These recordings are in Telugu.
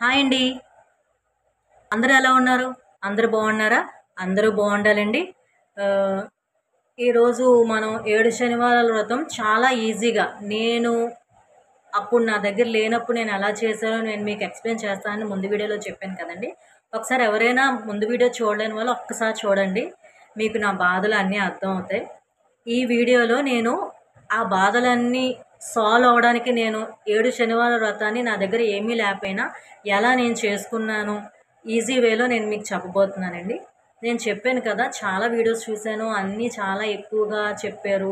హాయ్ అండి. అందరూ ఎలా ఉన్నారు? అందరూ బాగున్నారా? అందరూ బాగుండాలండి. ఆహ్, ఈరోజు మనం 7 శనివారాల వ్రతం చాలా ఈజీగా అప్పుడు నా దగ్గర లేనప్పుడు నేను ఎలా చేశానో నేను మీకు ఎక్స్‌ప్లెయిన్ చేస్తానని ముందు వీడియోలో చెప్పాను కదండీ! ఒకసారి ఎవరైనా ముందు వీడియో చూడలేని వాళ్ళు ఒక్కసారి చూడండి. మీకు నా బాధలు అన్నీ అర్థమవుతాయి. ఈ వీడియోలో నేను ఆ బాధలన్నీ సాల్వ్ అవ్వడానికి నేను 7 శనివారాల వ్రతాన్ని నా దగ్గర ఏమీ లేకపోయినా ఎలా నేను చేసుకున్నాను, ఈజీ వేలో నేను మీకు చెప్పబోతున్నానండి. నేను చెప్పాను కదా! చాలా వీడియోస్ చూశాను. అన్నీ చాలా ఎక్కువగా చెప్పారు.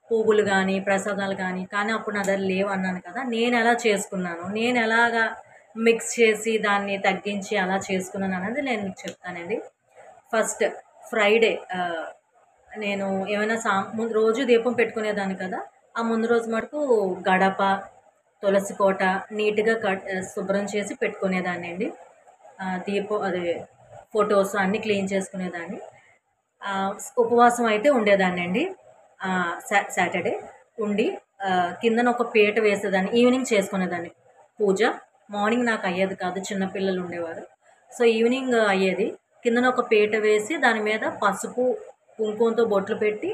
పువ్వులు గానీ, ప్రసాదాలు గానీ, కానీ అప్పుడు నా దగ్గర లేవన్నాను కదా! నేనెలా చేసుకున్నాను, నేనెలాగా మిక్స్ చేసి దాన్ని తగ్గించి అలా చేసుకున్నాననేది నేను మీకు చెప్తానండి. ఫస్ట్ ఫ్రైడే నేను ఏమైనా ముందు రోజు దీపం పెట్టుకునేదాన్ని కదా! ఆ ముందు రోజు మటుకు గడప, తులసి కోట నీట్‌గా శుభ్రం చేసి పెట్టుకునేదాన్నండి. అదే ఫోటోస్ అన్నీ క్లీన్ చేసుకునేదాన్ని. ఉపవాసం అయితే ఉండేదాన్నండి. సాటర్డే ఉండి కిందన ఒక పీట వేసేదాన్ని. ఈవినింగ్ చేసుకునేదాన్ని పూజ. మార్నింగ్ నాకు అయ్యేది కాదు. చిన్న పిల్లలు ఉండేవారు. సో, ఈవినింగ్ అయ్యేది. కిందన ఒక పీట వేసి దాని మీద పసుపు, కుంకుమతో బొట్లు పెట్టి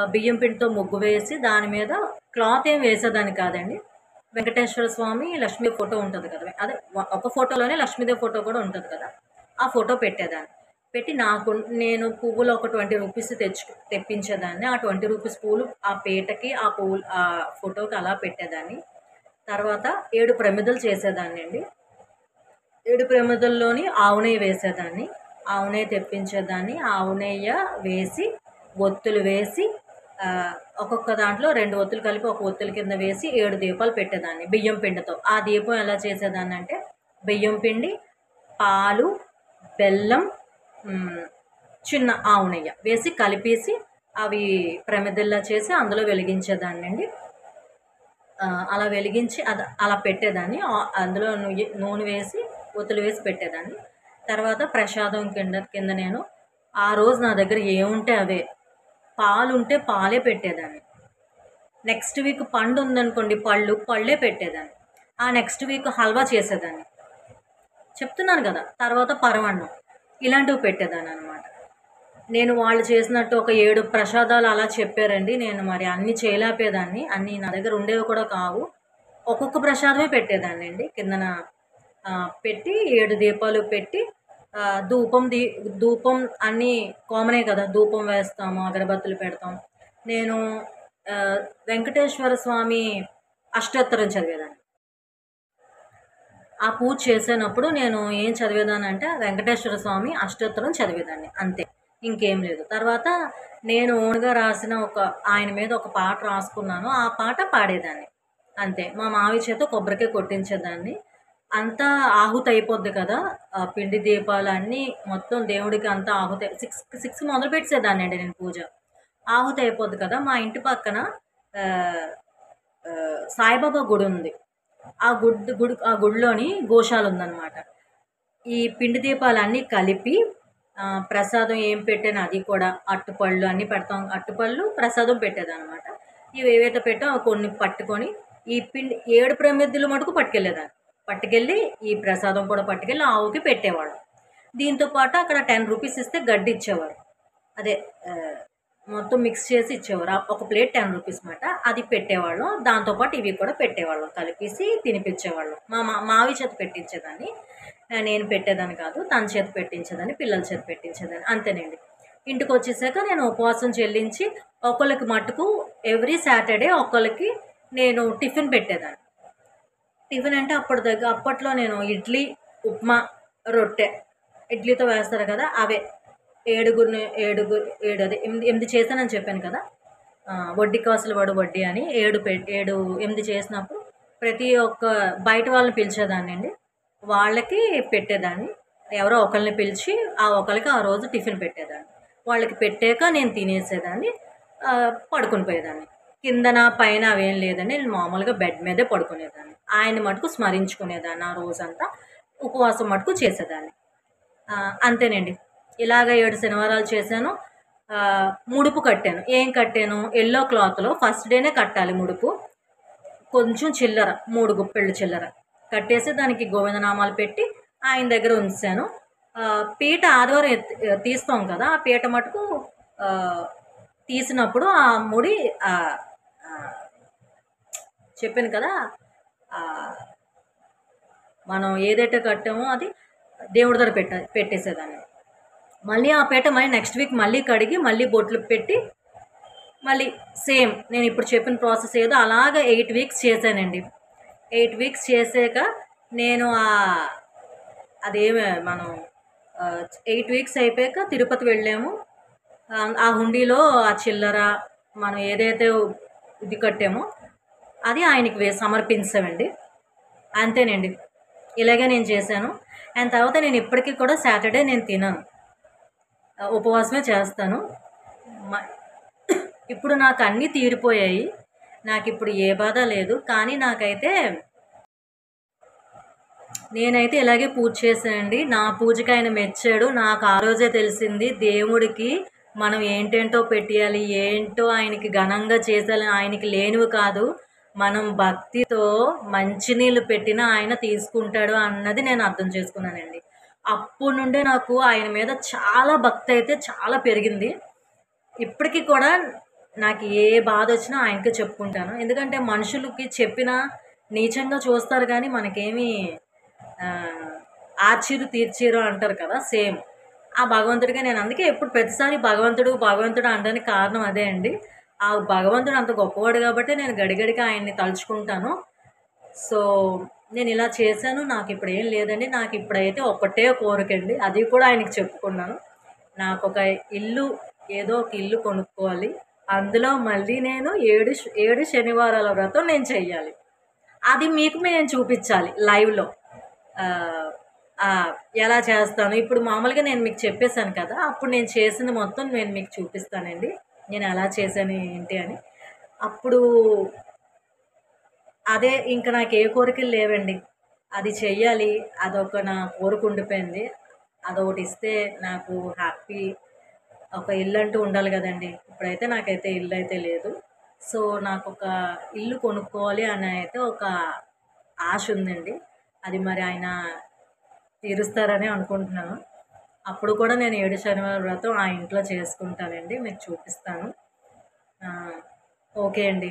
బియ్యం పిండితో ముగ్గు వేసి దాని మీద క్లాత్ ఏం వేసేదాన్ని కాదండి. వెంకటేశ్వర స్వామి, లక్ష్మీ ఫోటో ఉంటుంది కదా! అదే ఒక ఫోటోలోనే లక్ష్మీదేవి ఫోటో కూడా ఉంటుంది కదా! ఆ ఫోటో పెట్టేదాన్ని. పెట్టి నేను పువ్వులు ఒక 20 రూపీస్ తెప్పించేదాన్ని. ఆ 20 రూపీస్ పూలు ఆ పీటకి, ఆ ఫోటోకి అలా పెట్టేదాన్ని. తర్వాత 7 ప్రమిదలు చేసేదాన్నండి. 7 ప్రమిదల్లోని ఆవు నెయ్యి వేసేదాన్ని. ఆవు నెయ్యి తెప్పించేదాన్ని. ఆవు నెయ్య వేసి, ఒత్తులు వేసి ఒక్కొక్క దాంట్లో 2 ఒత్తులు కలిపి ఒక ఒత్తుల కింద వేసి 7 దీపాలు పెట్టేదాన్ని బియ్యం పిండితో. ఆ దీపం ఎలా చేసేదాన్నంటే బియ్యం పిండి, పాలు, బెల్లం, చిన్న ఆవు నెయ్య వేసి కలిపేసి అవి ప్రమిదల్లా చేసి అందులో వెలిగించేదాన్నండి. అలా వెలిగించి అలా పెట్టేదాన్ని. అందులో నూనె వేసి ఒత్తులు వేసి పెట్టేదాన్ని. తర్వాత ప్రసాదం కింద నేను ఆ రోజు నా దగ్గర ఏముంటే అవే. పాలుంటే పాలే పెట్టేదాన్ని. నెక్స్ట్ వీక్ పండు ఉందనుకోండి పళ్ళే పెట్టేదాన్ని. ఆ నెక్స్ట్ వీక్ హల్వా చేసేదాన్ని. చెప్తున్నాను కదా! తర్వాత పరమాన్నం ఇలాంటివి పెట్టేదాన్ని అనమాట. నేను వాళ్ళు చేసినట్టు ఒక 7 ప్రసాదాలు అలా చెప్పారండి. నేను మరి అన్నీ చేయలేకపోయేదాన్ని. అన్నీ నా దగ్గర ఉండేవి కూడా కావు. ఒక్కొక్క ప్రసాదమే పెట్టేదాన్నండి. కిందన పెట్టి 7 దీపాలు పెట్టి ధూపం అన్నీ కామనే కదా! ధూపం వేస్తాము, అగరబత్తులు పెడతాం. నేను వెంకటేశ్వర స్వామి అష్టోత్తరం చదివేదాన్ని. ఆ పూజ చేసేటప్పుడు నేను ఏం చదివేదాన్నంటే వెంకటేశ్వర స్వామి అష్టోత్తరం చదివేదాన్ని అంతే. ఇంకేం లేదు. తర్వాత నేను ఓన్‌గా రాసిన ఆయన మీద ఒక పాట రాసుకున్నాను. ఆ పాట పాడేదాన్ని అంతే. మా మావయ్య చేత కొబ్బరికాయ కొట్టించేదాన్ని. అంతా ఆహుతి అయిపోద్ది కదా! పిండి దీపాలన్నీ మొత్తం దేవుడికి అంతా ఆహుతి 6 మొదలు పెట్టేసేదాన్నండి నేను పూజ. ఆహుతి అయిపోద్ది కదా! మా ఇంటి పక్కన ఆహ్, సాయిబాబా గుడి ఉంది. ఆ గుడిలోని గోశాల ఉందన్నమాట. ఈ పిండి దీపాలన్నీ కలిపి ప్రసాదం ఏం పెట్టానో అది కూడా అరటిపళ్ళు అన్నీ పెడతాం. అరటిపళ్ళు, ప్రసాదం పెట్టేదనమాట. ఇవి ఏవైతే పెట్టామో కొన్ని పట్టుకొని ఈ 7 ప్రమిదలు మటుకు పట్టుకెళ్ళేదాన్ని. పట్టుకెళ్ళి ఈ ప్రసాదం కూడా పట్టుకెళ్ళి ఆవుకి పెట్టేవాళ్ళం. దీంతో పాటు అక్కడ 10 రూపీస్ ఇస్తే గడ్డి ఇచ్చేవారు. అదే మొత్తం మిక్స్ చేసి ఇచ్చేవారు. ఒక ప్లేట్ 10 రూపీస్ మాట. అది పెట్టేవాళ్ళం. దాంతో పాటు ఇవి కూడా పెట్టేవాళ్ళం. కలిపేసి తినిపించేవాళ్ళం. మావి చేత పెట్టించేదాన్ని. నేను పెట్టేదాన్ని కాదు. తన చేత పెట్టించేదాన్ని. పిల్లల చేత పెట్టించేదాన్ని. అంతేనండి. ఇంటికొచ్చేసాక నేను ఉపవాసం చెల్లించి ఒకళ్ళకి మట్టుకు ఎవ్రీ సాటర్డే ఒకళ్ళకి నేను టిఫిన్ పెట్టేదాన్ని. టిఫిన్ అంటే అప్పట్లో నేను ఇడ్లీ, ఉప్మా, రొట్టె ఇడ్లీతో వేస్తారు కదా! అవే 8 చేశానని చెప్పాను కదా! వడ్డీ కాసుల వాడు వడ్డీ అని 8 చేసినప్పుడు ప్రతి ఒక్క బయట వాళ్ళని పిలిచేదాన్నండి. వాళ్ళకి పెట్టేదాన్ని. ఎవరో ఒకళ్ళని పిలిచి ఆ ఒకళ్ళకి ఆ రోజు టిఫిన్ పెట్టేదాన్ని. వాళ్ళకి పెట్టాక నేను తినేసేదాన్ని. పడుకొని పోయేదాన్ని. కిందన పైన అవేం లేదండి. నేను మామూలుగా బెడ్ మీదే పడుకునేదాన్ని. ఆయన్ని మటుకు స్మరించుకునేదాన్ని ఆ రోజంతా. ఉపవాసం మటుకు చేసేదాన్ని. అంతేనండి. ఇలాగ 7 శనివారాలు చేశాను. ముడుపు కట్టాను. ఏం కట్టాను? యెల్లో క్లాత్‌లో ఫస్ట్ డేనే కట్టాలి ముడుపు. కొంచెం చిల్లర 3 గుప్పెళ్ళు చిల్లర. కట్టేసి దానికి గోవిందనామాలు పెట్టి ఆయన దగ్గర ఉంచాను. పీట ఆదివారం తీస్తాం కదా, ఆ పీట మటుకు తీసినప్పుడు ఆ ముడి చెప్పాను కదా, మనం ఏదైతే కట్టామో అది దేవుడి దగ్గర పెట్టేసేదాన్ని. మళ్ళీ ఆ పీట మళ్ళీ నెక్స్ట్ వీక్ మళ్ళీ కడిగి మళ్ళీ బొట్లు పెట్టి మళ్ళీ సేమ్ నేను ఇప్పుడు చెప్పిన ప్రాసెస్ ఏదో అలాగా 8 వీక్స్ చేశానండి. 8 వీక్స్ చేసాక నేను అదేమి మనం 8 వీక్స్ అయిపోయాక తిరుపతి వెళ్ళాము. ఆ హుండీలో ఆ చిల్లర మనం ఏదైతే ఇది కట్టామో అది ఆయనకి సమర్పించామండి. అంతేనండి, ఇలాగే నేను చేశాను. అండ్ తర్వాత నేను ఇప్పటికీ కూడా సాటర్డే నేను తినను, ఉపవాసమే చేస్తాను. ఇప్పుడు నాకు అన్నీ తీరిపోయాయి, నాకు ఇప్పుడు ఏ బాధ లేదు. కానీ నేనైతే ఇలాగే పూజ చేశానండి. నా పూజకి ఆయన మెచ్చాడు. నాకు ఆ రోజే తెలిసింది దేవుడికి మనం ఏంటేంటో పెట్టేయాలి, ఏంటో ఆయనకి ఘనంగా చేసేయాలి, ఆయనకి లేనివి కాదు, మనం భక్తితో మంచినీళ్ళు పెట్టినా ఆయన తీసుకుంటాడు అన్నది నేను అర్థం చేసుకున్నానండి. అప్పటి నుండే నాకు ఆయన మీద చాలా భక్తి అయితే చాలా పెరిగింది. ఇప్పటికీ కూడా నాకు ఏ బాధ వచ్చినా ఆయనకే చెప్పుకుంటాను. ఎందుకంటే మనుషులకి చెప్పినా నీచంగా చూస్తారు కానీ మనకేమీ ఆర్చిరు తీర్చిరు అంటారు కదా, సేమ్ ఆ భగవంతుడిగా నేను అందుకే ఎప్పుడు ప్రతిసారి భగవంతుడు భగవంతుడు అనడానికి కారణం అదే అండి. ఆ భగవంతుడు అంత గొప్పవాడు కాబట్టి నేను గడిగడిగా ఆయన్ని తలుచుకుంటాను. సో నేను ఇలా చేశాను, నాకు ఇప్పుడు ఏం లేదండి. నాకు ఇప్పుడైతే ఒకటే కోరికండి, అది కూడా ఆయనకి చెప్పుకున్నాను. నాకు ఒక ఇల్లు, ఏదో ఒక ఇల్లు కొనుక్కోవాలి, అందులో మళ్ళీ నేను 7 శనివారాల వ్రతం నేను చెయ్యాలి. అది మీకు నేను చూపించాలి లైవ్లో ఎలా చేస్తాను. ఇప్పుడు మామూలుగా నేను మీకు చెప్పేశాను కదా, అప్పుడు నేను చేసింది మొత్తం నేను మీకు చూపిస్తానండి, నేను ఎలా చేశాను ఏంటి అని. అప్పుడు అదే ఇంకా నాకు ఏ కోరికలు లేవండి, అది చెయ్యాలి, అదొక నా కోరిక ఉండిపోయింది. అదొకటి ఇస్తే నాకు హ్యాపీ. ఒక ఇల్లు అంటూ ఉండాలి కదండి. ఇప్పుడైతే నాకైతే ఇల్లు అయితే లేదు. సో నాకు ఒక ఇల్లు కొనుక్కోవాలి అని అయితే ఒక ఆశ ఉందండి. అది మరి ఆయన తీరుస్తారని అనుకుంటున్నాను. అప్పుడు కూడా నేను 7 శనివారం వ్రతం ఆ ఇంట్లో చేసుకుంటానండి, మీకు చూపిస్తాను. ఓకే అండి,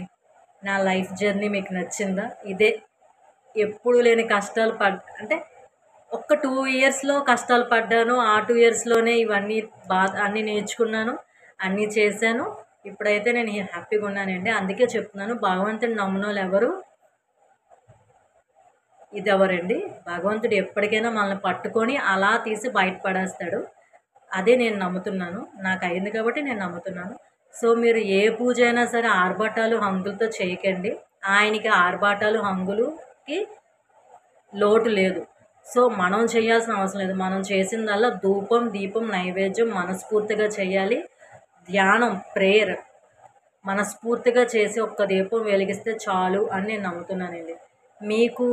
నా లైఫ్ జర్నీ మీకు నచ్చిందా? ఇదే, ఎప్పుడు లేని కష్టాలు అంటే ఒక్క 2 ఇయర్స్లో కష్టాలు పడ్డాను. ఆ 2 ఇయర్స్లోనే ఇవన్నీ అన్నీ నేర్చుకున్నాను, అన్నీ చేశాను. ఇప్పుడైతే నేను హ్యాపీగా ఉన్నానండి. అందుకే చెప్తున్నాను, భగవంతుని నమ్మునోళ్ళు ఎవరు ఇది ఎవరండి, భగవంతుడు ఎప్పటికైనా మనల్ని పట్టుకొని అలా తీసి బయటపడేస్తాడు. అదే నేను నమ్ముతున్నాను, నాకు అయింది కాబట్టి నేను నమ్ముతున్నాను. సో మీరు ఏ పూజ అయినా సరే ఆర్భాటాలు హంగులతో చేయకండి. ఆయనకి ఆర్భాటాలు హంగులుకి లోటు లేదు. సో మనం చేయాల్సిన అవసరం లేదు. మనం చేసిందల్లా ధూపం దీపం నైవేద్యం మనస్ఫూర్తిగా చేయాలి. ధ్యానం ప్రేయర్ మనస్ఫూర్తిగా చేసి ఒక్క దీపం వెలిగిస్తే చాలు అని నేను నమ్ముతున్నానండి. మీకు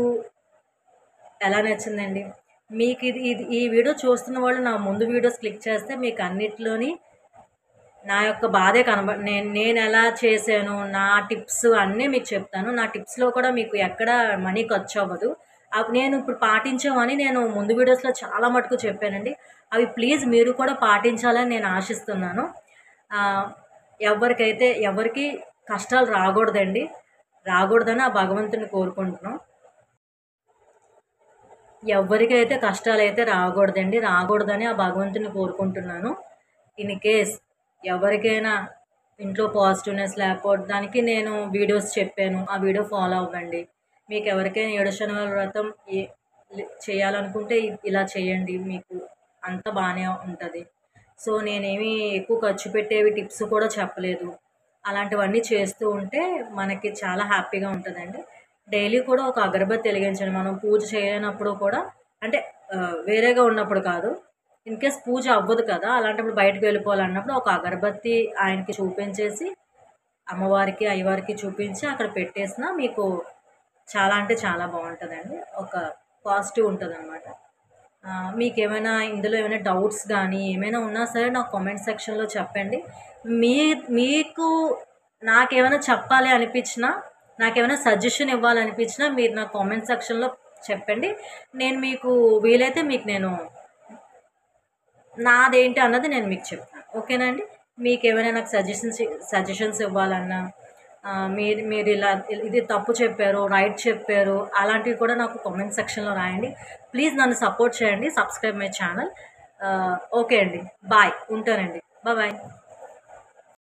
ఎలా నచ్చిందండి? మీకు ఈ వీడియో చూస్తున్న వాళ్ళు నా ముందు వీడియోస్ క్లిక్ చేస్తే మీకు అన్నిట్లోని నా యొక్క బాధే నేను ఎలా చేశాను, నా టిప్స్ అన్నీ మీకు చెప్తాను. నా టిప్స్లో కూడా మీకు ఎక్కడ మనీ ఖర్చు అవ్వదు. నేను ఇప్పుడు పాటించామని నేను ముందు వీడియోస్లో చాలా మటుకు చెప్పానండి. అవి ప్లీజ్ మీరు కూడా పాటించాలని నేను ఆశిస్తున్నాను. ఎవరికి కష్టాలు రాకూడదండి, రాకూడదని ఆ భగవంతుని కోరుకుంటున్నాం. ఎవరికైతే కష్టాలు అయితే రాకూడదని ఆ భగవంతుని కోరుకుంటున్నాను. ఇన్ కేస్ ఎవరికైనా ఇంట్లో పాజిటివ్నెస్ లేకపోవడానికి నేను వీడియోస్ చెప్పాను, ఆ వీడియో ఫాలో అవ్వండి. మీకు ఎవరికైనా 7 శనివారాల వ్రతం చేయాలనుకుంటే ఇలా చేయండి, మీకు అంత బాగానే ఉంటుంది. సో నేనేమి ఎక్కువ ఖర్చు పెట్టేవి టిప్స్ కూడా చెప్పలేదు. అలాంటివన్నీ చేస్తూ ఉంటే మనకి చాలా హ్యాపీగా ఉంటుందండి. డైలీ కూడా ఒక అగరబత్తి వెలిగించండి. మనం పూజ చేయనప్పుడు కూడా, అంటే వేరేగా ఉన్నప్పుడు కాదు, ఇన్ కేస్ పూజ అవ్వదు కదా, అలాంటప్పుడు బయటకు వెళ్ళిపోవాలన్నప్పుడు ఒక అగరబత్తి ఆయనకి చూపించేసి, అమ్మవారికి అయ్యవారికి చూపించి అక్కడ పెట్టేసినా మీకు చాలా అంటే చాలా బాగుంటుందండి. ఒక పాజిటివ్ ఉంటుంది అన్నమాట. మీకు ఏమైనా ఇందులో ఏమైనా డౌట్స్ కానీ ఏమైనా ఉన్నా సరే నాకు కామెంట్ సెక్షన్లో చెప్పండి. మీకు నాకేమైనా చెప్పాలి అనిపించినా, నాకేమైనా సజెషన్ ఇవ్వాలనిపించినా మీరు నా కామెంట్ సెక్షన్లో చెప్పండి. నేను మీకు వీలైతే మీకు నేను నాదేంటి అన్నది నేను మీకు చెప్తాను. ఓకేనా అండి? మీకేమైనా నాకు సజెషన్స్ ఇవ్వాలన్నా మీరు ఇలా ఇది తప్పు చెప్పారు, రైట్ చెప్పారు అలాంటివి కూడా నాకు కామెంట్ సెక్షన్‌లో రాయండి. ప్లీజ్ నన్ను సపోర్ట్ చేయండి. Subscribe my channel. ఓకే అండి. బాయ్. ఉంటానండి. బాయ్.